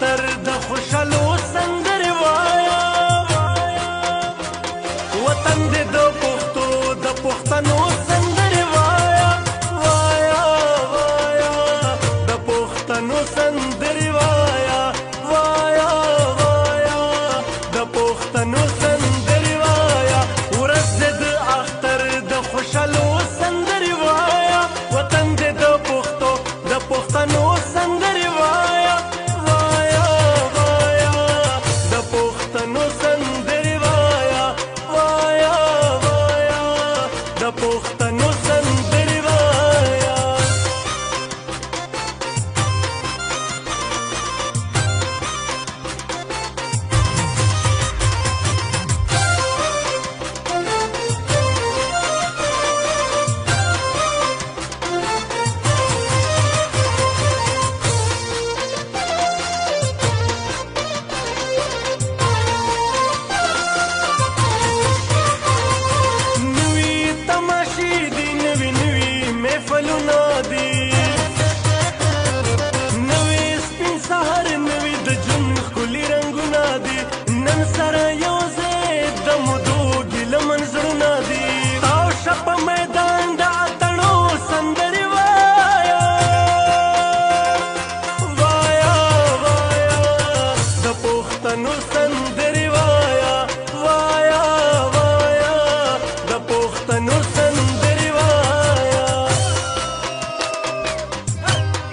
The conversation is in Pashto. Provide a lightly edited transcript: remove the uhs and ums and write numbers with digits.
اختر د خوشالو سندرې وایا وطن دې د پښتو د پښتنو سندرې وایا وایا وایا د پښتنو سندرې وایا وایا وایا د پښتنو سندرې وایا ورځ دې د اختر د خوشالو سندرې وایا وطن دې د پښتو د پښتنو سندرې وایا وایا وایا د پښتنو سندرې وایا وایا وایا د پښتنو سندرې وایا محفلونه دي نوې سپین سهار نوې د ژوند ښکلي رنګونه دي نن سره یو ځای د مودو ګیله منظرونه دي تاو شه په میدان د اتڼو سندرې وایا وایا وایا د پښتنو